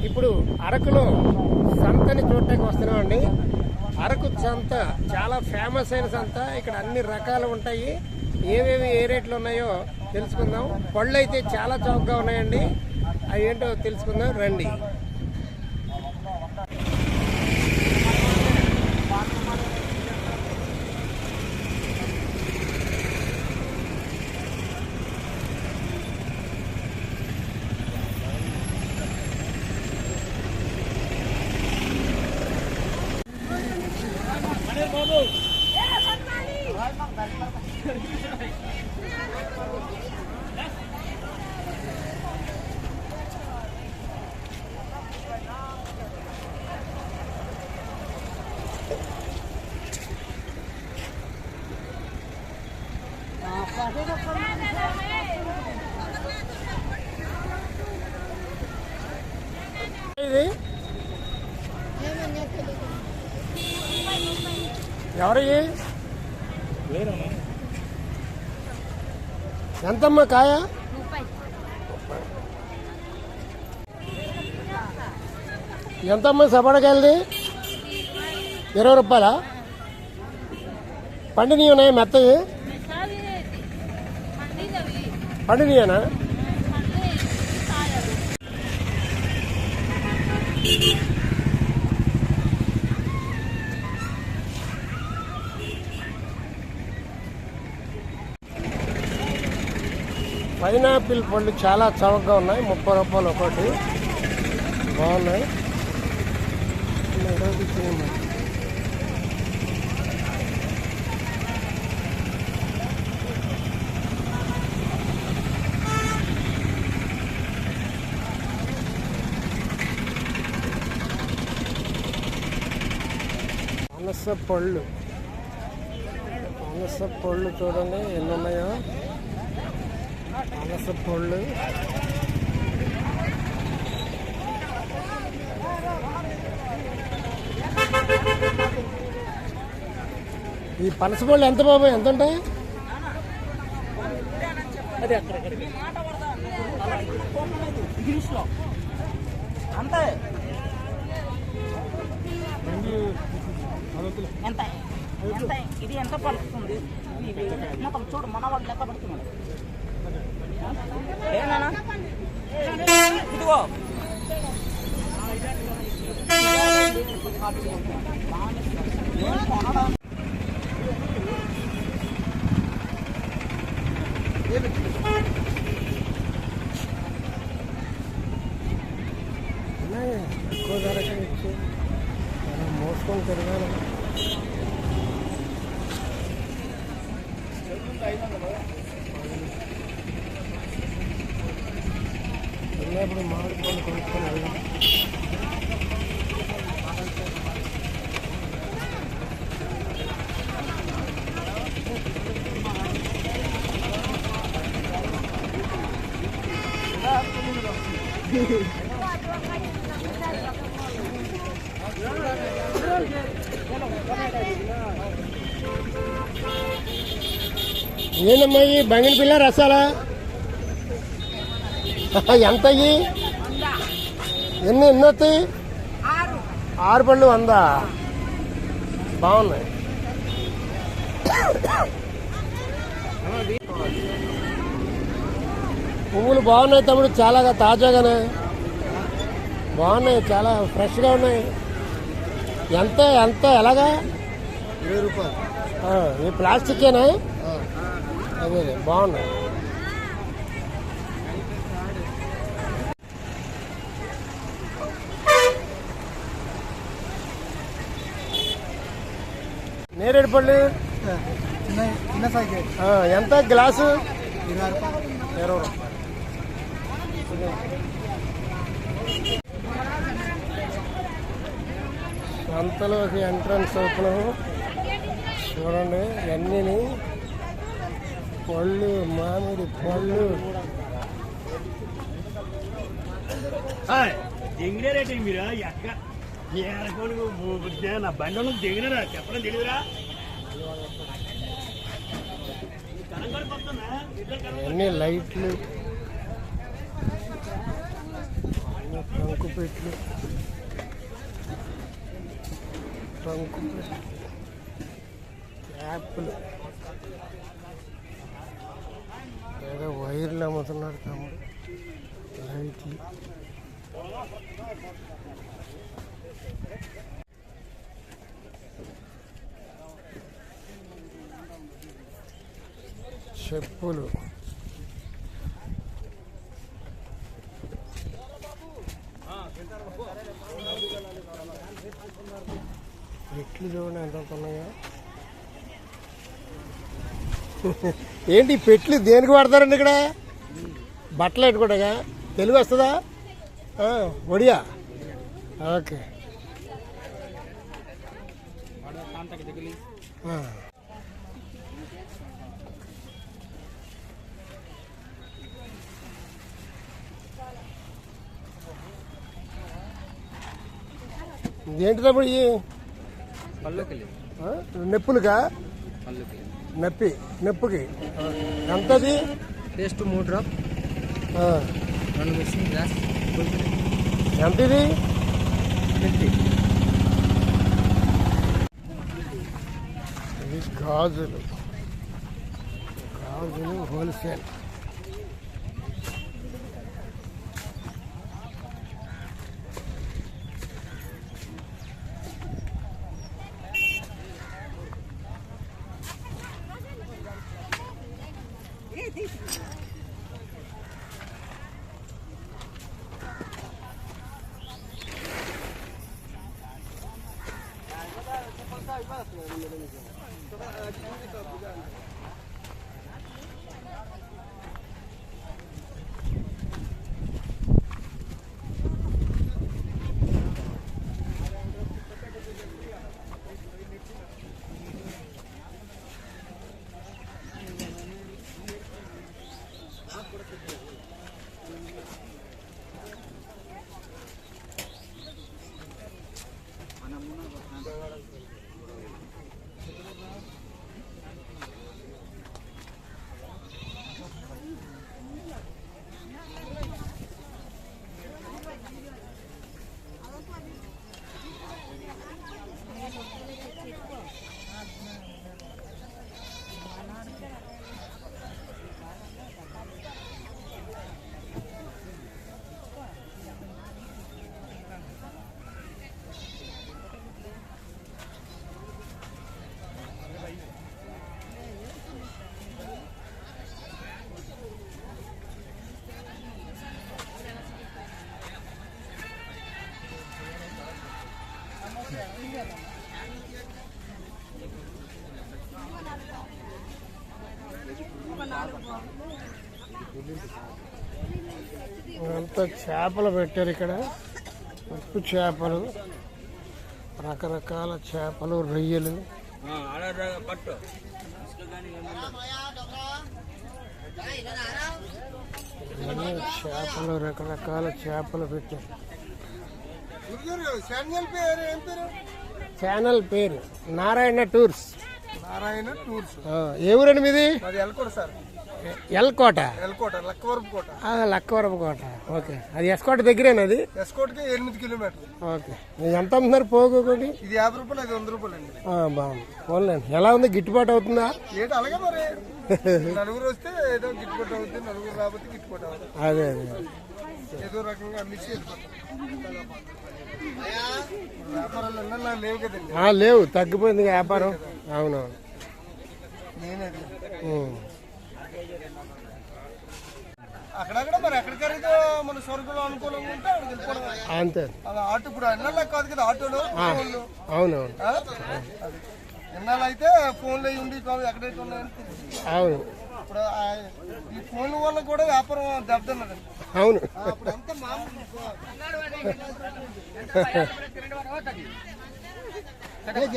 ఇప్పుడు అరకులో సంతని చూడటానికి వస్తున్నామండి. అరకు సంత చాలా ఫేమస్ అయిన సంత. ఇక్కడ అన్ని రకాలు ఉంటాయి. ఏవేవి ఏ రేట్లు ఉన్నాయో తెలుసుకుందాం. పళ్ళు అయితే చాలా చౌకగా ఉన్నాయండి. అవి ఏంటో తెలుసుకుందాం రండి. ఇది ఎవరి ఎంతమ్మా కాయ? ఎంతమ్మా సపడకాయలది? 20 రూపాయలా? పండినవి ఉన్నాయి మెత్తవి? పండినవేనా? పైనాపిల్ పళ్ళు చాలా చవకగా ఉన్నాయి. 30 రూపాయలు ఒకటి. బాగున్నాయి. పనస పళ్ళు చూడండి ఎన్ని ఉన్నాయో. పనస పళ్ళు ఈ పనస పళ్ళు ఎంత బాబు? ఎంత ఉంటాయి? ఇది ఎంత పడుతుంది? మొత్తం చూడు మన వాళ్ళు లెక్క పడుతున్నాడు. ఇదిగో ఎక్కువ ధరకే ఇచ్చి మోసుకొని తిరగాలి. వెళ్ళినప్పుడు మామిడి పళ్ళు కొనుక్కొని వెళ్దాం. ఏందమ్మా ఈ బంగిన పిల్ల రసాలా? ఎంత? ఎన్ని వస్తాయి? 6 పళ్ళు 100. బాగున్నాయి. పువ్వులు బాగున్నాయి తమ్ముడు. చాలా తాజాగానే బాగున్నాయి. చాలా ఫ్రెష్గా ఉన్నాయి. ఎంత ఎంత ఎలాగా? 20 రూపాయలు. ఈ ప్లాస్టికేనా? అదే బాగున్నాయి. నేరేడు పళ్ళు చిన్న సైజు ఎంత గ్లాసు? 20 రూపాయలు. 20 రూపాయలు. సంతలోకి ఎంట్రన్స్ అవుతున్నాము. చూడండి అన్నీ పళ్ళు, మామిడి పళ్ళు. దిగినారా మీరు? నా బండి దిగినారా? చెప్పడం తెలియదురా? అన్ని లైట్లు టంకు పెట్లు, టంకు పెట్లు, క్యాప్లు, ఏదో వైర్లు అమ్ముతున్నాడు తమ్ముడు, లైట్లు. చెప్పులు, పెట్లు చూడండి ఎంత ఉన్నాయో. ఏంటి పెట్లు దేనికి వాడతారండి ఇక్కడ? బట్టలు పెట్టుకోవటగా? తెలుగు వస్తుందా? ఒడియా? ఓకే. ఏంటి తప్పుడు నొప్పులుగా? నొప్పికి ఎంతది? Paste 3 drop, 2 mixing glass. ఎంత ఇది? 50. ఇది గాజులు హోల్సేల్. అంతా చేపలు పెట్టారు ఇక్కడ. ఉప్పు చేపలు, రకరకాల చేపలు, రొయ్యలు. చేపలు, రకరకాల చేపలు పెట్టారు. ఛానల్ పేరు నారాయణ టూర్స్. ఏ ఊరండి మీది? ఎల్కోట. లక్కవరపు కోట. ఓకే. అది ఎస్కోట దగ్గరేనా? అది ఎస్కోట్కి 8 కిలోమీటర్లు. ఓకే. ఎంత అమ్ముతున్నారు పోగు ఒకటి? ఇది 50 రూపాయలు, అది 100 రూపాయలు అండి. బాగుంది. పోన్లేండి. ఎలా ఉంది? గిట్టుబాటు అవుతుందా? ఏంటి అలాగే మరి, నలుగురు వస్తే ఏదో గిట్టుబాటు అవుతుంది, నలుగురు రాకపోతే గిట్టుబాటు అవుతుంది. అదే ఏదో రకంగా అమ్మించి వ్యాపారాలు అన్నా లేవు కదండి. లేవు, తగ్గిపోయింది వ్యాపారం. అవునవును. అక్కడక్కడ మరి ఎక్కడికైతే మన స్వర్గంలో అనుకూలంగా ఉంటే అక్కడికి వెళ్ళిపోవడం అంతే. ఆటో ఇప్పుడు ఎన్నాళ్ళు కాదు కదా ఆటోలు. అవునవును. ఎన్నాళ్ళు అయితే ఫోన్లు ఉండి ఎక్కడైతే ఉన్నాయని. అవును. ఇప్పుడు ఈ ఫోన్ల వల్ల కూడా వ్యాపారం దెబ్బతిన్నదండి. అవును. అప్పుడంతా మామూలు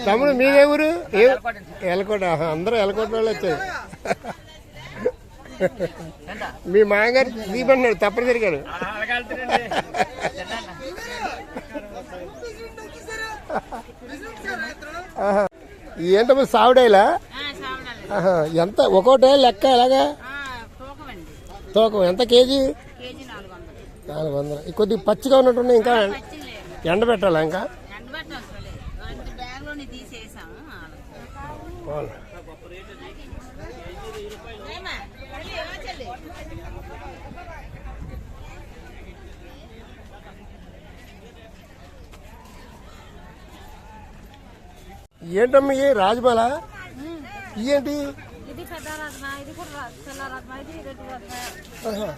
తమ్ముడు మీదే ఊరు? ఎలకోట. అందరూ ఎలకోట వాళ్ళు వచ్చారు. మీ మామగారు దీపన్నాడు తప్పనిసరి గారు. ఏంటమ్మా సావుడేలా? ఎంత ఒక్కోటే లెక్క? ఎలాగా తూకం? ఎంత కేజీ? 400. ఈ కొద్దిగా పచ్చిగా ఉన్నట్టున్నాయి, ఇంకా ఎండబెట్టాలా? ఇంకా బ్యాగ్లోని తీసేసాము. అవును. ఏంటమ్మా ఈ రాజమాల? ఏంటి? ఇది పెద్ద రాజ్మా, ఇది కూడా తెల్ల రాజ్మా, ఇది రెడ్ రాజ్మా. ఆహా.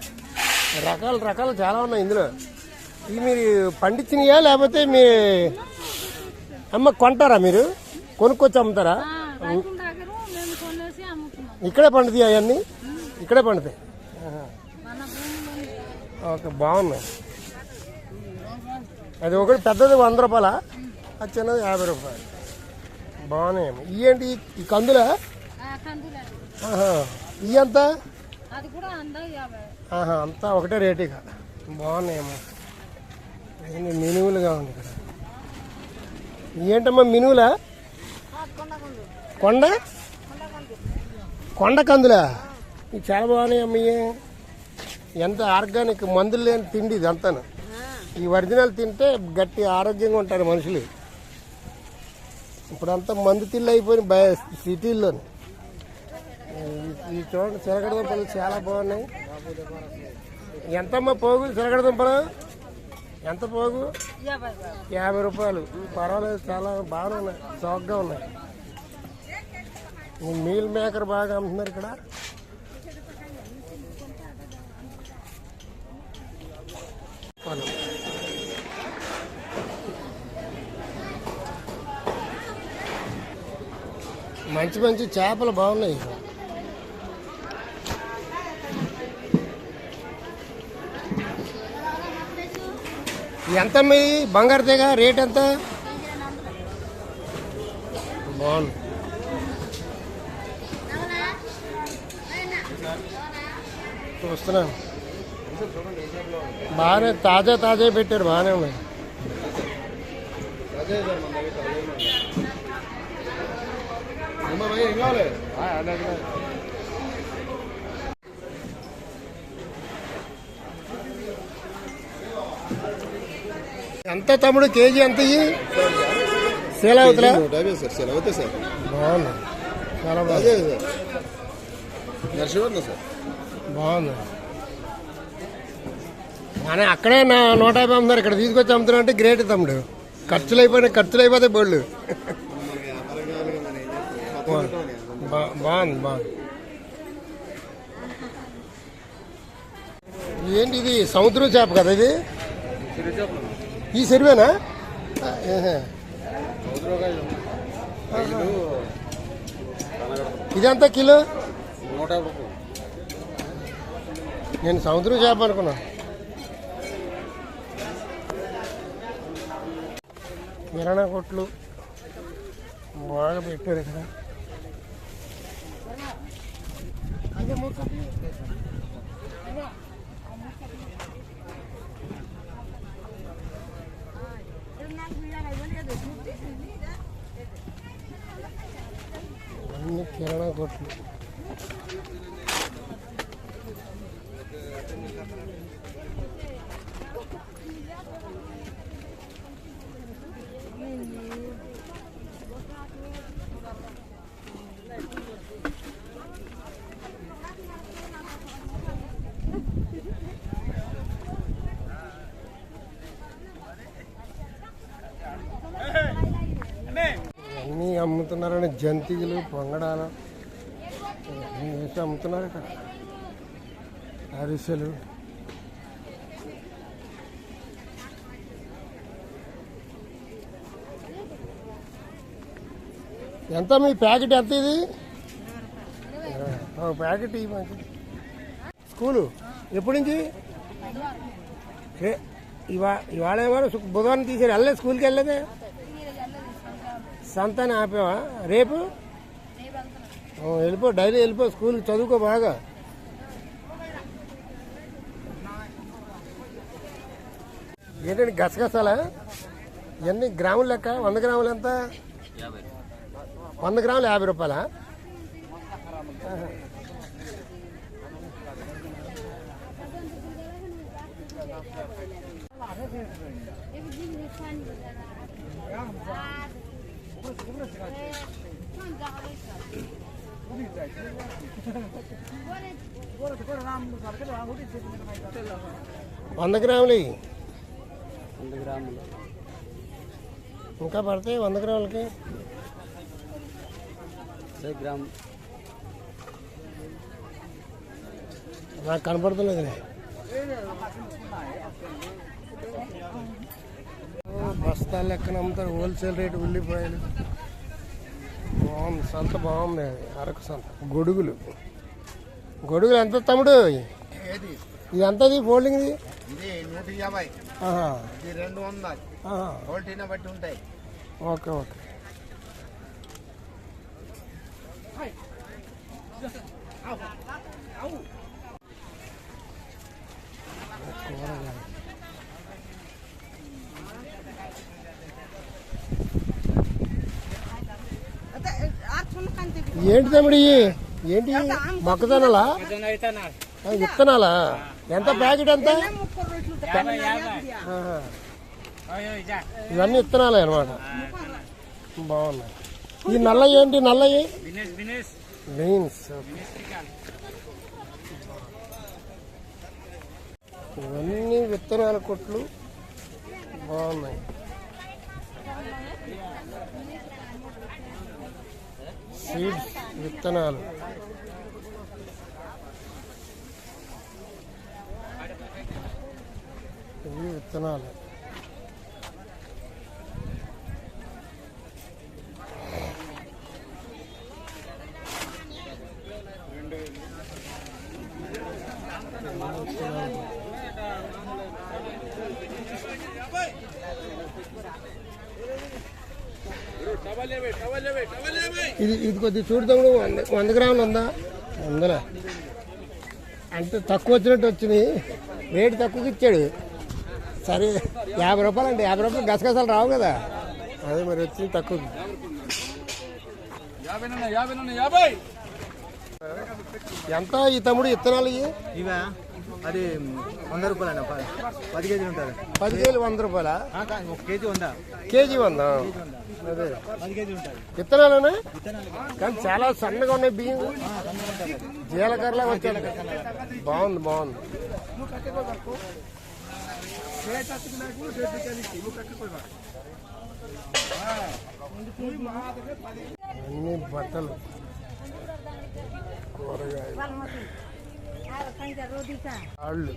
రకాలు రకాలు చాలా ఉన్నాయి ఇందులో. ఇవి మీరు పండించినయా లేకపోతే మీ అమ్మ కొంటారా? మీరు కొనుక్కొచ్చి అమ్ముతారా? రైతుల దగ్గర మేము కొనేసి అమ్ముతున్నాం. ఇక్కడే పండుతాయి అవన్నీ? ఇక్కడే పండుతాయి. మన భూమిలో ఓకే, బాగున్నాయి. అది ఒకటి పెద్దది 100 రూపాయల, అది చిన్నది 50 రూపాయలు. బాగున్నాయి. ఇవేంటి? ఈ కందులా? కందులు ఇవి ఎంత? అది కూడా 150. అంతా ఒకటే రేటుగా. బాగున్నాయేమో. మినువులుగా ఉంది ఇక్కడ. ఏంటమ్మా మినువులా? కొండ కొండ కందులా? ఇవి చాలా బాగున్నాయమ్మా. ఇవి ఎంత ఆర్గానిక్, మందులు లేని తిండి ఇది అంతాను. ఈ ఒరిజినల్ తింటే గట్టి ఆరోగ్యంగా ఉంటారు మనుషులు. ఇప్పుడంతా మందు తిల్లు అయిపోయిన సిటీల్లోని. ఈ చూడండి, చిలకడ దుంపలు చాలా బాగున్నాయి. ఎంతమ్మా పోగు చిలకడ దుంపలు? ఎంత పోగు? 50 రూపాయలు. పర్వాలేదు, చాలా బాగా ఉన్నాయి, చౌకగా ఉన్నాయి. మీల్ మేకర్ బాగా అమ్ముతున్నారు ఇక్కడ. మంచి మంచి చేపలు బాగున్నాయి. ఎంత మీ బంగారు తెగ రేట్ ఎంత? బాగుంది. చూస్తున్నాను, బాగానే తాజా తాజా పెట్టారు, బాగానే ఉన్నాయి. ఎంత తమ్ముడు కేజీ ఎంత? శీలావతిలా? బాగుంది, చాలా బాగుంది. బాగుంది. కానీ అక్కడే 150 అమ్ముతారు, ఇక్కడ తీసుకొచ్చి అమ్ముతున్నా అంటే గ్రేట్ తమ్ముడు. ఖర్చులు అయిపోతాయి బోళ్ళు. బాగుంది బాగుంది. ఏంటి ఇది? సముద్రం చేప కదా ఇది? ఈ సరివేనా? ఇదంతా కిలో? 150 రూపాయలు. నేను సముద్రం చేప అనుకున్నా. కిరాణా కొట్లు బాగా పెట్టారు ఇక్కడ. అన్ని కిరాణా కొట్లు. అన్నీ అమ్ముతున్నారని జంతికలు, పొంగడాలు అన్నీ వేసి అమ్ముతున్నారు ఇక్కడ. అరిసెలు. ఎంత మీ ప్యాకెట్? ఎంత ఇది? ప్యాకెట్ ఇవి మంచిది. స్కూలు ఎప్పటి నుంచి? ఇవాళ ఏమో బుధవారం తీసారు. వెళ్ళలేదు, స్కూల్కి వెళ్ళలేదే. సంతాన్ని ఆపేవా? రేపు వెళ్ళిపో, డైలీ వెళ్ళిపో, స్కూల్కి చదువుకో బాగా. ఏంటండి గసగసాలా? ఇవన్నీ గ్రాములు లెక్క? 100 గ్రాములు ఎంత? 100 గ్రాములు 50 రూపాయలా? వంద గ్రాములు ఇంకా పడతాయి 100 గ్రాములకి నాకు కనపడుతున్నది బస్తాలు లెక్కన అమ్ముతారు హోల్సేల్ రేటు ఉల్లిపాయలు బాగుంది సంత బాగుంది అరకు సంత గొడుగులు ఎంత తమ్ముడు ఇది ఎంతది ఫోల్డింగ్ది ఇది 150 ఇది 200 క్వాలిటీని బట్టి ఉంటాయి ఓకే ఓకే ఏంటి తమ్ముడు ఏంటి మొక్కజొన్నలా విత్తనాలా ఎంత ప్యాకెట్ ఎంత ఇవన్నీ విత్తనాలే అనమాట బాగున్నాయి ఈ నల్లవి ఏంటి నల్లవి బీన్స్ ఇవన్నీ విత్తనాల కొట్లు బాగున్నాయి సీడ్స్ విత్తనాలు ఇవి విత్తనాలు ఇది కొద్దిగా చూడతాము 100 గ్రాములు ఉందా ఉందలే అంటే తక్కువ వచ్చినట్టు వచ్చింది రేటు తక్కువకి ఇచ్చాడు సరే 50 రూపాయలు అంటే 50 రూపాయలు గసగసాలు రావు కదా అదే మరి వచ్చింది తక్కువకి ఎంత ఈ తమ్ముడు విత్తనాలు ఇవా అది 100 రూపాయలు 10 కేజీలు ఉంటుంది 10 కేజీలు 100 రూపాయలా 1 కేజీ 100 కేజీ 100 అదే 10 కేజీలు ఉంటాయి విత్తనాలనే కానీ చాలా సన్నగా ఉన్నాయి బియ్యం జీలకర్రలా వచ్చాయి బాగుంది అన్ని బట్టలు కూరగాయలు కాళ్ళు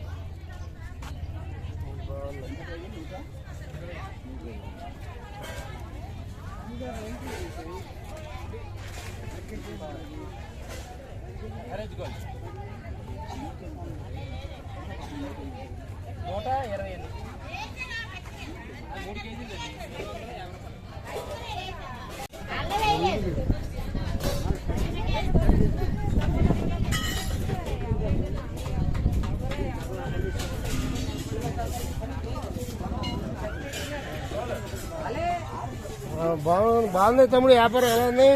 బాగుంది తమ్ముడు వ్యాపారం ఎలా ఉంది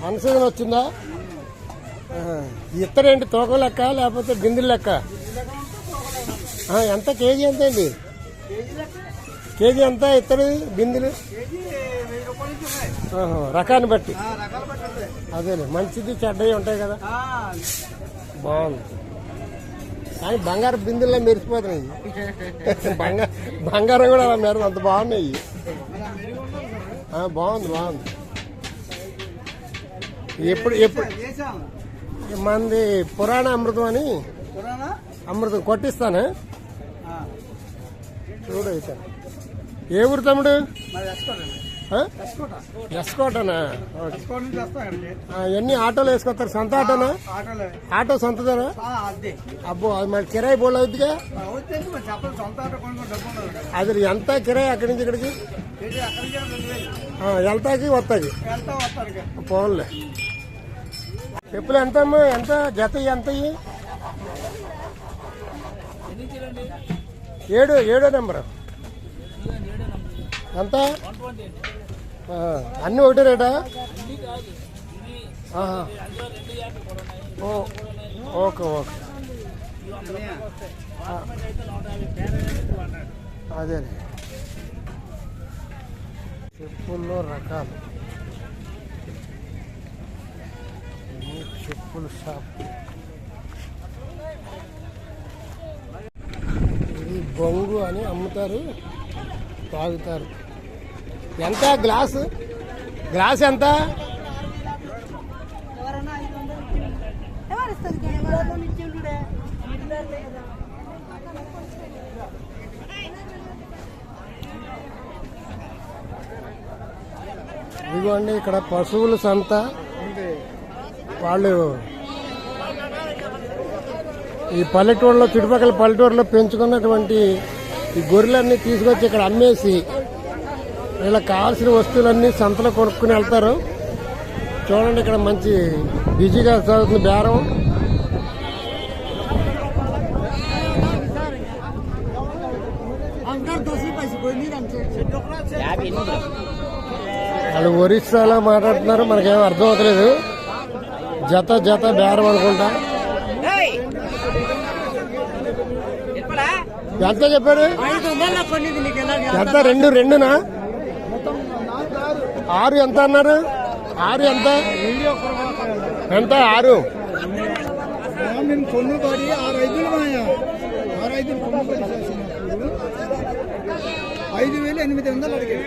అన్సీజన్ వచ్చిందా ఇత్తడి ఏంటి తూకం లెక్క లేకపోతే బిందులు లెక్క ఎంత కేజీ ఎంత అండి కేజీ ఎంత ఇత్తడి బిందులు రకాన్ని బట్టి అదేలే మంచిది చెడ్డవి ఉంటాయి కదా బాగుంది కానీ బంగారు బిందుల్లో మెరిసిపోతున్నాయి బంగారం కూడా అలా మెరు అంత బాగున్నాయి బాగుంది ఎప్పుడు మంది పురాణ అమృతం అని అమృతం కొట్టిస్తాను చూడు అయితే ఏ ఊరు తమ్ముడు ఎస్కోటనా ఎన్ని ఆటోలు వేసుకొస్తారు సొంత ఆటోనా ఆటో సొంతదేనా అబ్బో అది మరి కిరాయి బోర్డు అవుతుందిగా అది ఎంత కిరాయి అక్కడి నుంచి ఇక్కడికి వెళ్తాకి వస్తాకి ఫోన్లే చెప్పులు ఎంత అమ్మా ఎంత జత ఎంత ఏడో నెంబరు ఎంత అన్నీ ఒకటే రేటా ఓకే అదే చెప్పుల్లో రకాలు, ఇది చెప్పుల షాప్. ఇది బొంగు అని అమ్ముతారు, తాగుతారు. ఎంత గ్లాసు? గ్లాస్ ఎంత? ఇదిగోండి ఇక్కడ పశువుల సంత. వాళ్ళు ఈ పల్లెటూరులో, చుట్టుపక్కల పల్లెటూరులో పెంచుకున్నటువంటి ఈ గొర్రెలన్నీ తీసుకొచ్చి ఇక్కడ అమ్మేసి వీళ్ళకి కావాల్సిన వస్తువులన్నీ సంతలో కొనుక్కుని వెళ్తారు. చూడండి ఇక్కడ మంచి బిజీగా సాగుతుంది బేరం. వాళ్ళు ఒరిస్సాలో మాట్లాడుతున్నారు, మనకేం అర్థం అవుతలేదు. జత జత బేరం అనుకుంటా. ఎంత చెప్పారు? ఎంత? రెండునా? 6 ఎంత అన్నారు? 6 ఎంత? ఎంత 6? మేము కొనుగోడి 6,500 కొనుగోలు చేసినప్పుడు 5,800 అడిగారు.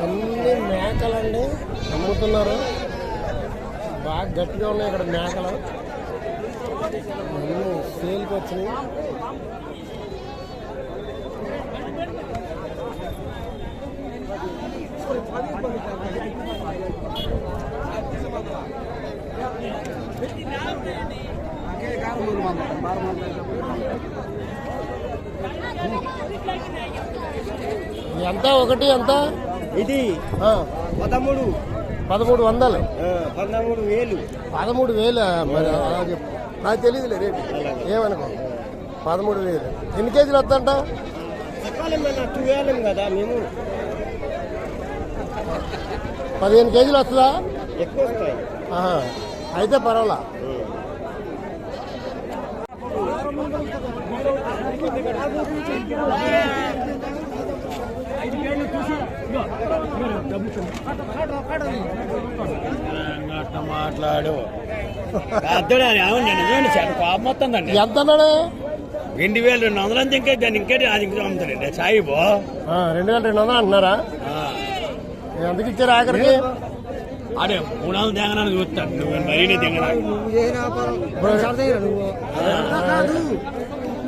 అన్ని మేకలండి అమ్ముతున్నారు. బాగా గట్టిగా ఉన్నాయి ఇక్కడ మేకలు. అన్నీ సేల్కి వచ్చినాయి. ఎంత ఒకటి? ఎంత ఇది 13 1300. 13,000. 13,000 మరి నాకు తెలియదులే రేటు, ఏమనుకో. 13,000 ఎన్ని కేజీలు వద్దంట? చెప్పాలి కదా మేము. 15 కేజీలు వస్తుందా? ఎక్కువ వస్తాయి. అయితే పర్వాలా. మాట్లాడు కోపం వస్తుందండి. ఎంత అన్నాడు? 2,200 అంతే. ఇంకా దాన్ని ఇంకేటి అది ఇంకా అమ్ముతాడండి సాయిబు. 2,200 అంటున్నారా? ఎందుకు ఇచ్చారు ఆఖరికి? అదే 300 తెంగనాన్ని చూస్తాను. నువ్వు మరీ తెంగనా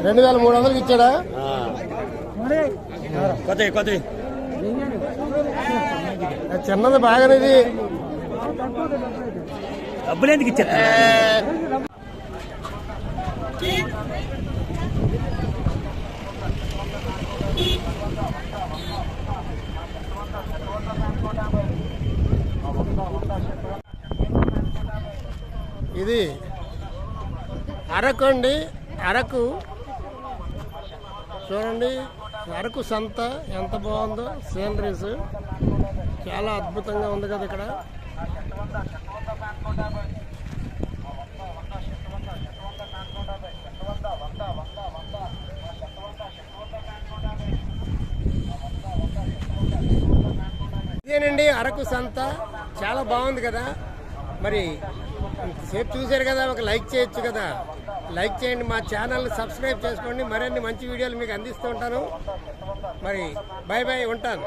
2,300కి ఇచ్చాడా? కొత్త చిన్నది బాగానే. ఇది డబ్బులు ఎందుకు ఇచ్చేస్తా? ఇది అరకు అండి. అరకు చూడండి, అరకు సంత ఎంత బాగుందో. సీనరీస్ చాలా అద్భుతంగా ఉంది కదా ఇక్కడ. ఇదేనండి అరకు సంత. చాలా బాగుంది కదా. మరి సేపు చూశారు కదా, ఒక లైక్ చేయొచ్చు కదా. లైక్ చేయండి, మా ఛానల్ని సబ్స్క్రైబ్ చేసుకోండి. మరిన్ని మంచి వీడియోలు మీకు అందిస్తూ ఉంటాను. మరి బాయ్ బాయ్, ఉంటాను.